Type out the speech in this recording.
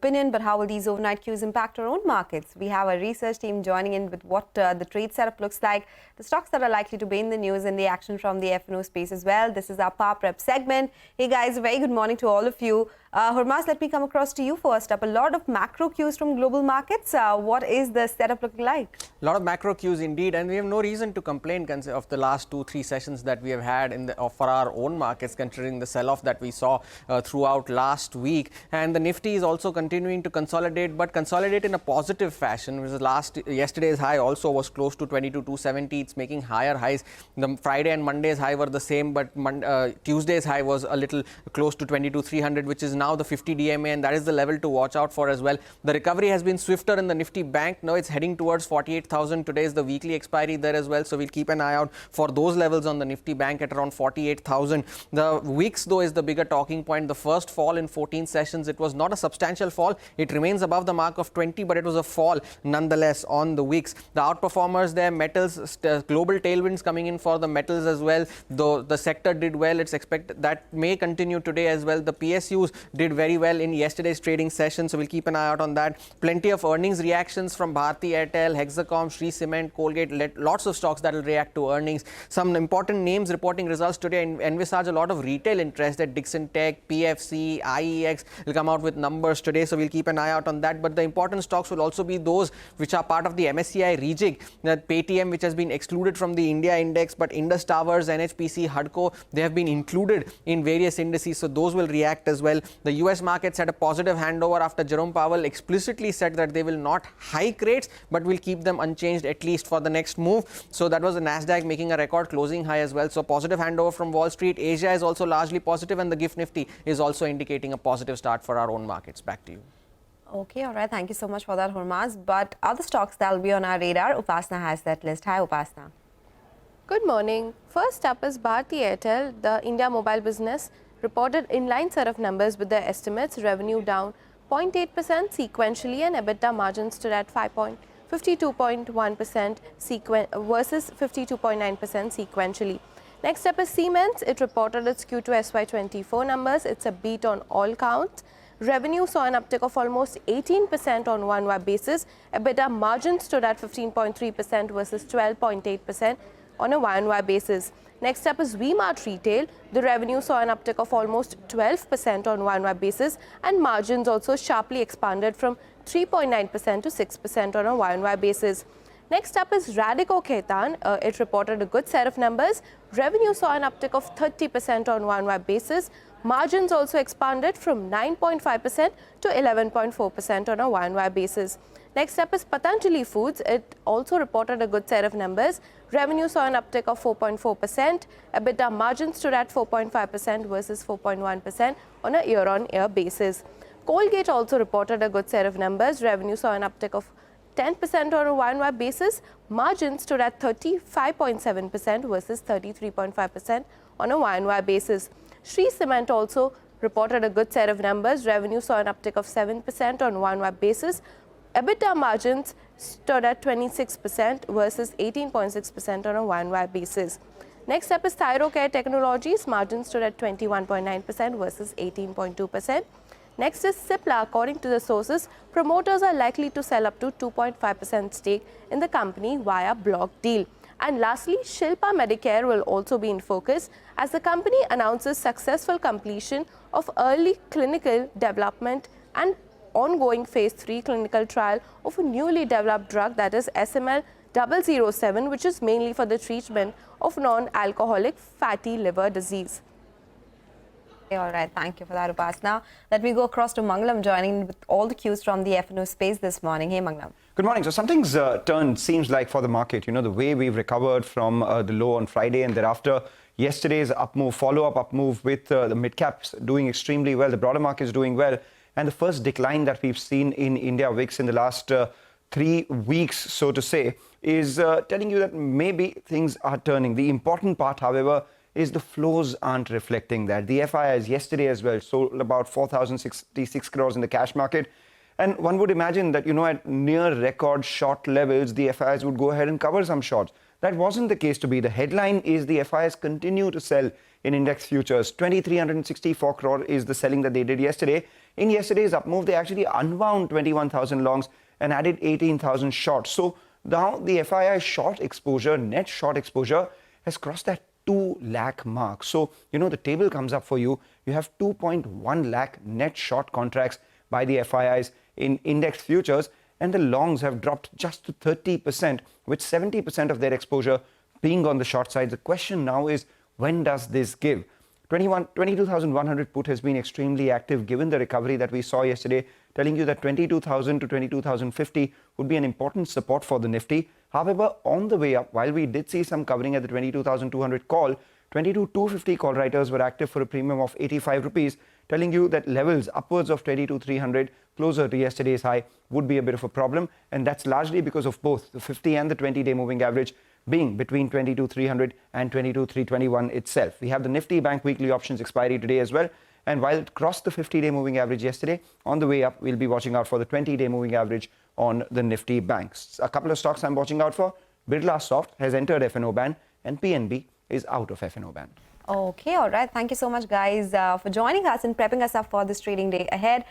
opinion, but how will these overnight cues impact our own markets? We have a research team joining in with what the trade setup looks like, the stocks that are likely to be in the news, and the action from the F&O space as well. This is our Power Prep segment. Hey guys, a very good morning to all of you. Hormaz, let me come across to you first up. A lot of macro cues from global markets. What is the setup looking like? A lot of macro cues indeed, and we have no reason to complain of the last 2-3 sessions that we have had for our own markets, considering the sell-off that we saw throughout last week. And the Nifty is also continuing to consolidate, but consolidate in a positive fashion. Yesterday's high also was close to 22,270. It's making higher highs. The Friday and Monday's high were the same, but Tuesday's high was a little close to 22,300, which is now the 50 DMA, and that is the level to watch out for as well. The recovery has been swifter in the Nifty Bank. Now it's heading towards 48,000. Today is the weekly expiry there as well, so we'll keep an eye out for those levels on the Nifty Bank at around 48,000. The Wix though is the bigger talking point. The first fall in 14 sessions. It was not a substantial fall. It remains above the mark of 20, but it was a fall nonetheless on the Wix. The outperformers there, metals, global tailwinds coming in for the metals as well. Though the sector did well, it's expected that may continue today as well. The PSUs did very well in yesterday's trading session, so we'll keep an eye out on that. Plenty of earnings reactions from Bharti Airtel, Hexacom, Shree Cement, Colgate, lots of stocks that will react to earnings. Some important names reporting results today, and envisage a lot of retail interest at Dixon Tech, PFC, IEX will come out with numbers today, so we'll keep an eye out on that. But the important stocks will also be those which are part of the MSCI rejig. That Paytm, which has been excluded from the India index, but Indus Towers, NHPC, HUDCO, they have been included in various indices, so those will react as well. The US markets had a positive handover after Jerome Powell explicitly said that they will not hike rates, but will keep them unchanged at least for the next move. So that was the Nasdaq making a record closing high as well. So positive handover from Wall Street. Asia is also largely positive, and the Gift Nifty is also indicating a positive start for our own markets. Back to you. Okay, all right. Thank you so much for that, Hormaz. But other stocks that will be on our radar, Upasna has that list. Hi, Upasna. Good morning. First up is Bharti Airtel. The India mobile business reported inline set of numbers with their estimates. Revenue down 0.8% sequentially, and EBITDA margins stood at 52.1% versus 52.9% sequentially. Next up is Siemens. It reported its Q2 SY24 numbers. It's a beat on all counts. Revenue saw an uptick of almost 18% on one-year basis. EBITDA margin stood at 15.3% versus 12.8% on a one-year basis. Next up is V-Mart Retail. The revenue saw an uptick of almost 12% on one-year basis, and margins also sharply expanded from 3.9% to 6% on a one-year basis. Next up is Radico Khaitan. It reported a good set of numbers. Revenue saw an uptick of 30% on one-year basis. Margins also expanded from 9.5% to 11.4% on a one-year basis. Next up is Patanjali Foods. It also reported a good set of numbers. Revenue saw an uptick of 4.4%. EBITDA margin stood at 4.5% versus 4.1% on a year-on-year basis. Colgate also reported a good set of numbers. Revenue saw an uptick of 10% on a one-year basis. Margin stood at 35.7% versus 33.5% on a one-year basis. Shree Cement also reported a good set of numbers. Revenue saw an uptick of 7% on one-year basis. EBITDA margins stood at 26% versus 18.6% on a one-year basis. Next up is Thyrocare Technologies. Margins stood at 21.9% versus 18.2%. Next is Cipla. According to the sources, promoters are likely to sell up to 2.5% stake in the company via block deal. And lastly, Shilpa Medicare will also be in focus as the company announces successful completion of early clinical development and ongoing phase 3 clinical trial of a newly developed drug, that is SML-007, which is mainly for the treatment of non-alcoholic fatty liver disease. Okay, all right, thank you for that, Upasna. Let me go across to Mangalam, joining with all the cues from the F&O space this morning. Hey, Mangalam. Good morning. So something's turned, seems like, for the market. You know, the way we've recovered from the low on Friday and thereafter, yesterday's up move, follow-up up move with the mid-caps doing extremely well, the broader market is doing well. And the first decline that we've seen in India VIX in the last 3 weeks, so to say, is telling you that maybe things are turning. The important part, however, is the flows aren't reflecting that. The FIIs yesterday as well sold about 4,066 crores in the cash market. And one would imagine that, at near record short levels, the FIs would go ahead and cover some shorts. That wasn't the case to be. The headline is the FIs continue to sell in index futures. 2,364 crore is the selling that they did yesterday. In yesterday's up move, they actually unwound 21,000 longs and added 18,000 shorts. So now the FII short exposure, net short exposure, has crossed that 2 lakh mark. So, the table comes up for you. You have 2.1 lakh net short contracts by the FIIs in index futures, and the longs have dropped just to 30%, with 70% of their exposure being on the short side. The question now is, when does this give? 22,100 put has been extremely active given the recovery that we saw yesterday, telling you that 22,000 to 22,050 would be an important support for the Nifty. However, on the way up, while we did see some covering at the 22,200 call, 22,250 call writers were active for a premium of 85 rupees, telling you that levels upwards of 22,300 closer to yesterday's high would be a bit of a problem, and that's largely because of both the 50 and the 20-day moving average being between 22,300 and 22,321 itself. We have the Nifty Bank weekly options expiry today as well, and while it crossed the 50-day moving average yesterday, on the way up, we'll be watching out for the 20-day moving average on the Nifty Banks. A couple of stocks I'm watching out for. Birla Soft has entered F&O ban, and PNB is out of F&O ban. Okay, all right. Thank you so much, guys, for joining us and prepping us up for this trading day ahead.